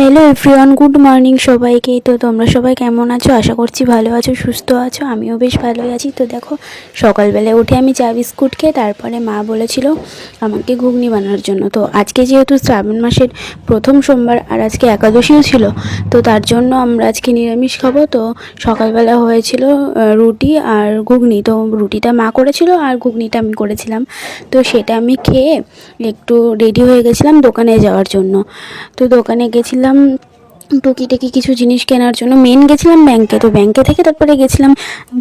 Hello everyone, good morning সবাইকে। তো তোমরা সবাই কেমন আছো? আশা করছি ভালো আছো, সুস্থ আছো। আমিও বেশ ভালোই আছি। তো দেখো, সকালবেলায় উঠে আমি চা বিস্কুট খেয়ে তারপরে মা বলেছিল আমাকে ঘুগনি বানানোর জন্য। তো আজকে যেহেতু শ্রাবণ মাসের প্রথম সোমবার আর আজকে একাদশীও ছিল, তো তার জন্য আমরা আজকে নিরামিষ খাবো। তো সকালবেলা হয়েছিল রুটি আর ঘুগনি। তো রুটিটা মা করেছিল আর ঘুগনিটা আমি করেছিলাম। তো সেটা আমি খেয়ে একটু রেডি হয়ে গেছিলাম দোকানে যাওয়ার জন্য। তো দোকানে গেছিলাম টুকিটাকি কিছু জিনিস কেনার জন্য। মেন গেছিলাম ব্যাংকে, তো ব্যাংকে থেকে তারপরে গেছিলাম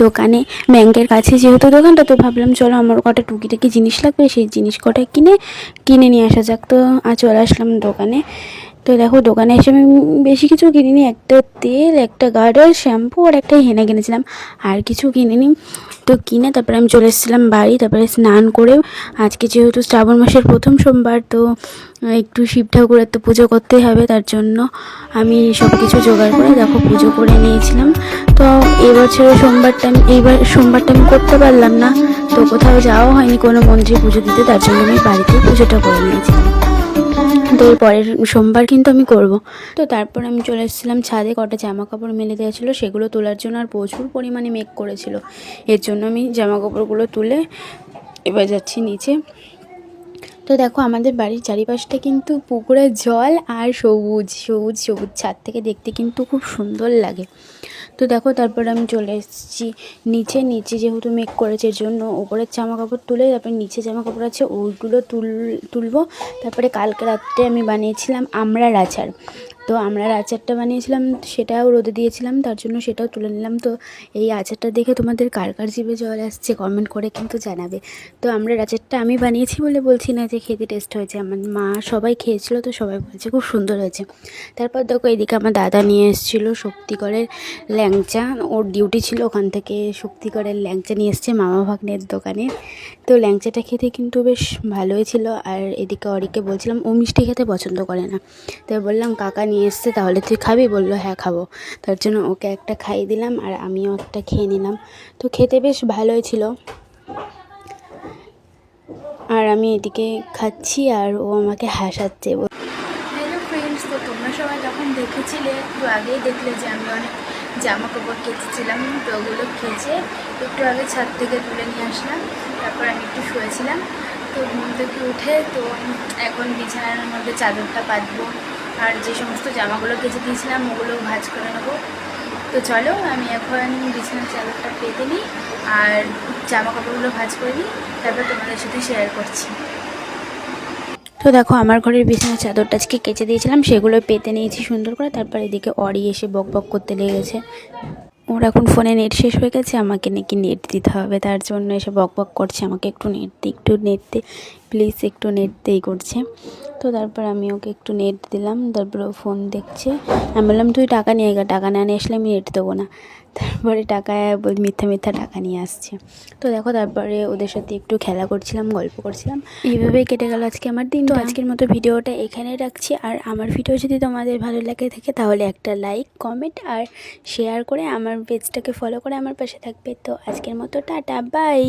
দোকানে। ব্যাংকের কাছে যেহেতু দোকানটা, তো ভাবলাম চলো আমার কটা টুকিটাকি জিনিস লাগবে, সেই জিনিস কটা কিনে নিয়ে আসা যাক। তো চলে আসলাম দোকানে। তো দেখো, দোকানে এসে আমি বেশি কিছু কিনিনি। একটা তেল, একটা গার্ডার, শ্যাম্পু আর একটা হেনা কিনেছিলাম, আর কিছু কিনিনি। তো কিনে তারপরে আমি চলে এসেছিলাম বাড়ি। তারপরে স্নান করে, আজকে যেহেতু শ্রাবণ মাসের প্রথম সোমবার, তো একটু শিব ঠাকুরের তো পুজো করতেই হবে, তার জন্য আমি সব কিছু জোগাড় করে দেখো পুজো করে নিয়েছিলাম। তো এইবার সোমবারটা আমি করতে পারলাম না, তো কোথাও যাওয়া হয়নি কোনো মন্দিরে পুজো দিতে, তার জন্য আমি বাড়িতে পুজোটা করে নিয়েছিলাম। তো এর পরের সোমবার কিন্তু আমি করব। তো তারপর আমি চলে এসেছিলাম ছাদে। কটা জামা কাপড় মেলে দেওয়া ছিল, সেগুলো তোলার জন্য। আর প্রচুর পরিমাণে মেঘ করেছিল, এর জন্য আমি জামা কাপড়গুলো তুলে এবার যাচ্ছি নিচে। তো দেখো, আমাদের বাড়ির চারিপাশটা কিন্তু পুকুরের জল আর সবুজ সবুজ সবুজ, ছাদ থেকে দেখতে কিন্তু খুব সুন্দর লাগে। তো দেখো, তারপর আমি চলে এসেছি নিচে যেহেতু মেঘ করেছে, এর জন্য ওপরের জামা কাপড় তুলে তারপরে নিচে জামা কাপড় আছে ওইগুলো তুলবো। তারপরে কালকে রাত্রে আমি বানিয়েছিলাম আমড়ার আচার। তো আমড়ার আচারটা বানিয়েছিলাম, সেটাও রোদে দিয়েছিলাম, তার জন্য সেটাও তুলে নিলাম। তো এই আচারটা দেখে তোমাদের কার কার জিভে জল আসছে কমেন্ট করে কিন্তু জানাবে। তো আমড়ার আচারটা আমি বানিয়েছি বলে বলছি না যে খেতে টেস্ট হয়েছে, আমার মা সবাই খেয়েছিল, তো সবাই বলছে খুব সুন্দর হয়েছে। তারপর দেখো, এদিকে আমার দাদা নিয়ে এসেছিলো শক্তিগড়ের ল্যাংচা। ওর ডিউটি ছিল, ওখান থেকে শক্তিগড়ের ল্যাংচা নিয়ে এসছে মামা ভাগ্নের দোকানে। তো ল্যাংচাটা খেতে কিন্তু বেশ ভালোই ছিল। আর এদিকে অরিকে বলছিলাম, ও মিষ্টি খেতে পছন্দ করে না, তো বললাম কাকা নিয়ে এসছে, তাহলে তুই খাবি? বললো হ্যাঁ খাবো। তার জন্য ওকে একটা খাইয়ে দিলাম আর আমিও একটা খেয়ে নিলাম। তো খেতে বেশ ভালোই ছিল। আর আমি এদিকে খাচ্ছি আর ও আমাকে হাসাচ্ছে। হ্যালো ফ্রেন্ডস, তো তোমরা সবাই যখন দেখেছিলে, একটু আগেই দেখলে যে আমি অনেক জামা কাপড় কেচেছিলাম। তো ওগুলো কেচে একটু আগে ছাদ থেকে তুলে নিয়ে আসলাম। তারপর আমি একটু শুয়েছিলাম। তো ঘুম থেকে উঠে তো এখন বিছানার মধ্যে চাদরটা পাতবো, আর যে সমস্ত জামাগুলো কেচে দিয়েছিলাম ওগুলো ভাঁজ করে নেবো। তো চলো, আমি এখন বিছানার চাদরটা পেতে নিই আর জামা কাপড়গুলো ভাঁজ করে নিই, তারপর তোমাদের সাথে শেয়ার করছি। তো দেখো, আমার ঘরের বিছানার চাদরটা আজকে কেচে দিয়েছিলাম, সেগুলো পেতে নিয়েছি সুন্দর করে। তারপর এদিকে অরি এসে বক বক করতে লেগেছে। ওর এখন ফোনে নেট শেষ হয়ে গেছে, আমাকে নাকি নেট দিতে হবে, তার জন্য এসে বক বক করছে আমাকে একটু নেট দে প্লিজ, একটু নেট দেই করছে। তো তারপর আমি ওকে একটু নেট দিলাম, তারপরে ও ফোন দেখছে। আমি বললাম তুই টাকা নিয়ে গা, টাকা না নিয়ে আসলে আমি নেট দেবো না। তারপরে মিথ্যা টাকা নিয়ে আসছে। তো দেখো, তারপরে ওদের সাথে একটু খেলা করছিলাম, গল্প করছিলাম, এইভাবেই কেটে গেল আজকে আমার দিন। তো আজকের মতো ভিডিওটা এখানেই রাখছি। আর আমার ভিডিও যদি তোমাদের ভালো লাগে থাকে, তাহলে একটা লাইক, কমেন্ট আর শেয়ার করে আমার পেজটাকে ফলো করে আমার পাশে থাকবে। তো আজকের মতো টাটা, বাই।